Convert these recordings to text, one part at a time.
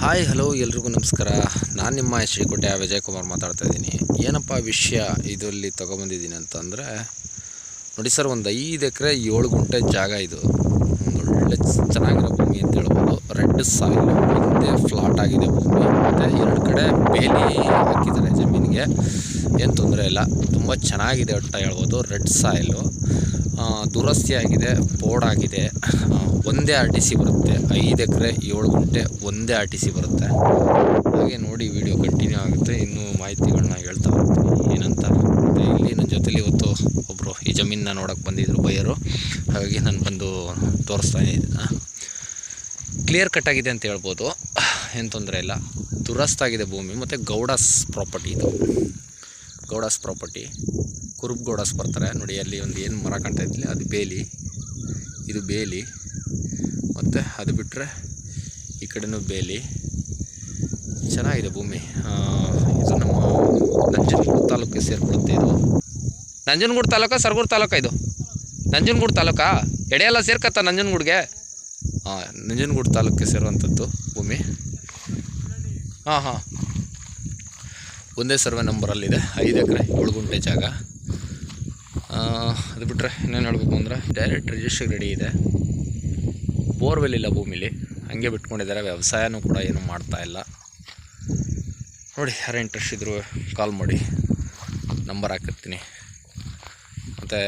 Hi hello ಎಲ್ರಿಗೂ ನಮಸ್ಕಾರ. ನಾನು ನಿಮ್ಮ ಶ್ರೀಕೋಟೆ ವಿಜಯಕುಮಾರ್ ಮಾತಾಡ್ತಾ ಇದ್ದೀನಿ. ಏನಪ್ಪ ವಿಷಯ ಇದರಲ್ಲಿ ತೊಗೊಬಂದಿದ್ದೀನಿ ಅಂತಂದರೆ, ನೋಡಿ ಸರ್, ಒಂದು 5 ಎಕರೆ 7 ಗುಂಟೆ ಜಾಗ. ಇದು ಒಂದು ಒಳ್ಳೆ ಚೆನ್ನಾಗಿರೋ ಭೂಮಿ ಅಂತ ಹೇಳ್ಬೋದು. ರೆಡ್ ಸಾಯಿಲ್, ಒಂದೇ ಫ್ಲಾಟ್ ಆಗಿದೆ ಭೂಮಿ, ಮತ್ತು 2 ಕಡೆ ಬೇಲಿ ಹಾಕಿದ್ದಾರೆ ಜಮೀನಿಗೆ. ಏನು ತೊಂದರೆ ಇಲ್ಲ, ತುಂಬ ಚೆನ್ನಾಗಿದೆ ಅಂತ ಹೇಳ್ಬೋದು. ರೆಡ್ ಸಾಯಿಲು, ದುರಸ್ತಿ ಆಗಿದೆ, ಬೋರ್ಡಾಗಿದೆ. ಒಂದೇ RTC ಬರುತ್ತೆ. 5 ಎಕರೆ 7 ಗುಂಟೆ ಒಂದೇ RTC ಬರುತ್ತೆ. ಹಾಗೆ ನೋಡಿ, ವಿಡಿಯೋ ಕಂಟಿನ್ಯೂ ಆಗುತ್ತೆ. ಇನ್ನೂ ಮಾಹಿತಿಗಳನ್ನ ಹೇಳ್ತಾ ಹೋಗ್ತೀನಿ ಏನಂತ. ಮತ್ತು ಇಲ್ಲಿ ನನ್ನ ಜೊತೆಲಿ ಇವತ್ತು ಒಬ್ಬರು ಈ ಜಮೀನನ್ನ ನೋಡೋಕ್ಕೆ ಬಂದಿದ್ದರು ಬೈಯರು. ಹಾಗಾಗಿ ನಾನು ಬಂದು ತೋರಿಸ್ತಾ ಇದ್ದೀನಿ. ಕ್ಲಿಯರ್ ಕಟ್ ಆಗಿದೆ ಅಂತ ಹೇಳ್ಬೋದು, ಏನು ತೊಂದರೆ ಇಲ್ಲ. ದುರಸ್ತಾಗಿದೆ ಭೂಮಿ, ಮತ್ತು ಗೌಡಾಸ್ ಪ್ರಾಪರ್ಟಿ. ಇದು ಗೌಡಾಸ್ ಪ್ರಾಪರ್ಟಿ. ಕುರುಬ್ ಗೌಡಾಸ್ ಬರ್ತಾರೆ ನೋಡಿ. ಅಲ್ಲಿ ಒಂದು ಏನು ಮರ ಕಾಣ್ತಾ ಇದ್ದಿಲ್ಲ, ಅದು ಬೇಲಿ, ಇದು ಬೇಲಿ. ಮತ್ತು ಅದು ಬಿಟ್ಟರೆ ಈ ಕಡೆನೂ ಬೇಲಿ. ಚೆನ್ನಾಗಿದೆ ಭೂಮಿ. ಇದು ನಮ್ಮ ನಂಜನಗೂಡು ತಾಲೂಕಿಗೆ ಸೇರಿಕೊಳ್ಳುತ್ತೆ. ಇದು ನಂಜನಗೂಡು ತಾಲೂಕಾ ಸರಗೂರು ತಾಲೂಕಾ? ಇದು ನಂಜನಗೂಡು ತಾಲೂಕಾ. ಎಡೆಯೆಲ್ಲ ಸೇರ್ಕತ್ತ ನಂಜನಗೂಡಿಗೆ. ನಂಜನಗೂಡು ತಾಲೂಕಿಗೆ ಸೇರುವಂಥದ್ದು ಭೂಮಿ. ಹಾಂ, ಒಂದೇ ಸರ್ವೆ ನಂಬರಲ್ಲಿದೆ. 5 ಎಕರೆ 7 ಗುಂಟೆ ಜಾಗ. ಅದು ಬಿಟ್ಟರೆ ಇನ್ನೇನು ಹೇಳಬೇಕು ಅಂದರೆ, ಡೈರೆಕ್ಟ್ ರಿಜಿಸ್ಟ್ರಿ ರೆಡಿ ಇದೆ. ಬೋರ್ವೆಲ್ ಇಲ್ಲ ಭೂಮಿಲಿ, ಹಾಗೆ ಬಿಟ್ಕೊಂಡಿದ್ದಾರೆ. ವ್ಯವಸಾಯನೂ ಕೂಡ ಏನೂ ಮಾಡ್ತಾಯಿಲ್ಲ ನೋಡಿ. ಯಾರು ಇಂಟ್ರೆಸ್ಟ್ ಇದ್ದರೂ ಕಾಲ್ ಮಾಡಿ, ನಂಬರ್ ಹಾಕಿರ್ತೀನಿ. ಮತ್ತು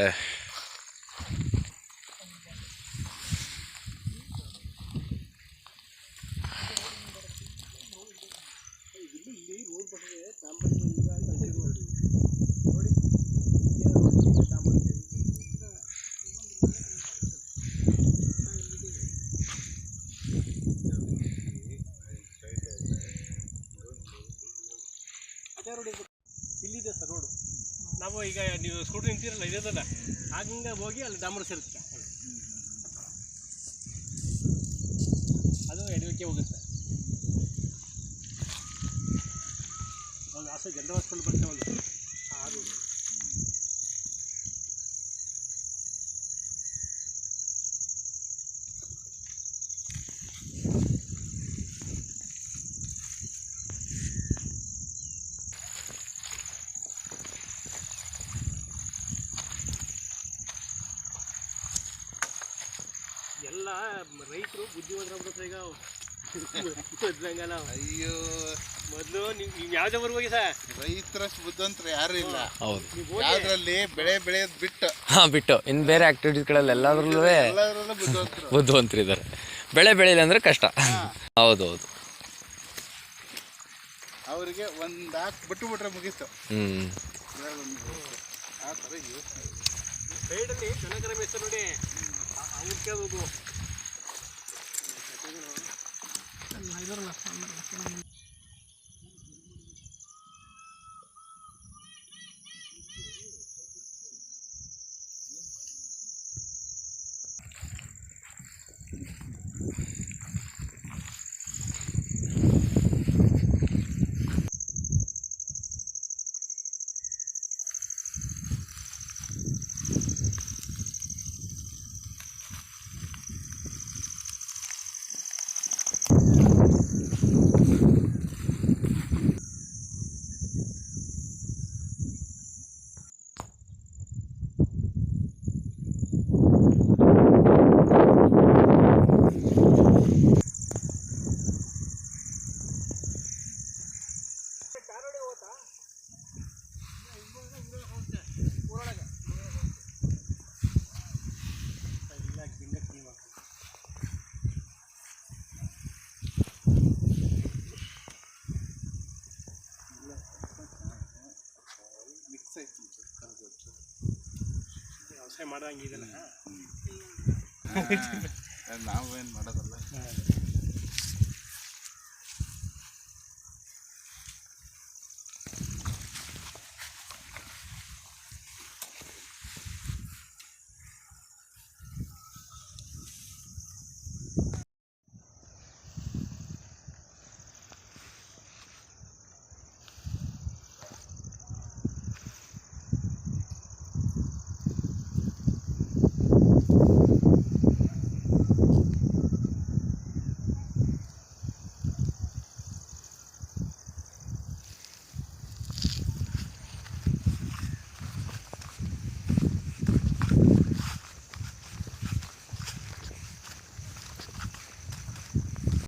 ಇಲ್ಲಿದೆ ಸರ್ ರೋಡು. ನಾವು ಈಗ ನೀವು ಸ್ಕೂಟರ್ ನಿಂತಿರಲ್ಲ, ಇದೆಲ್ಲ ಹಂಗೆ ಹೋಗಿ ಅಲ್ಲಿ ಡಾಮರ್ ಸೇರುತ್ತೆ. ಅದು ಎಡವಕ್ಕೆ ಹೋಗುತ್ತೆ. ಒಂದು ಆಸೆ ಜನರ ಹಾಸ್ಪಿಟಲ್ ಬರ್ತೇವೆ ಒಂದು ಅದು. ಎಲ್ಲ ರೈತರು ಬುದ್ಧಿವಂತರಾಗ್ಬಿಡ್ತಾರೆ ಈಗ. ಮೊದ್ಲಂಗಲ್ಲ. ಅಯ್ಯೋ, ಮೊದಲು ನೀವು ಯಾವುದೇ ಹೋಗಿ ಸರ್, ರೈತರಷ್ಟು ಬುದ್ಧಿವಂತರು ಯಾರು ಇಲ್ಲ. ಹೌದು, ಯಾವ್ದ್ರಲ್ಲಿ ಬೆಳೆ ಬೆಳೆಯೋದು ಬಿಟ್ಟು ಬಿಟ್ಟು ಇನ್ನು ಬೇರೆ ಆ್ಯಕ್ಟಿವಿಟೀಸ್ಗಳಲ್ಲಿ ಎಲ್ಲದರಲ್ಲೂ ಎಲ್ಲರಲ್ಲೂ ಬುದ್ಧಿವಂತರು. ಬುದ್ಧಿವಂತರಿದ್ದಾರೆ. ಬೆಳೆ ಬೆಳೆಯಿಲ್ಲ ಅಂದರೆ ಕಷ್ಟ. ಹೌದು. ಅವರಿಗೆ ಒಂದು ಹಾಕಿ ಬಿಟ್ಟುಬಿಟ್ರೆ ಮುಗೀತು. ಆ ಥರ ಸೈಡಲ್ಲಿ ದನಕರ ಮೇಯ್ತಾರೆ ನೋಡಿ, ಅವ್ರು ಕೇಳೋದು. ವ್ಯವಸಾಯ ಮಾಡೋಂಗಿದೆಲ್ಲ ನಾವೇನು ಮಾಡೋದಲ್ಲ.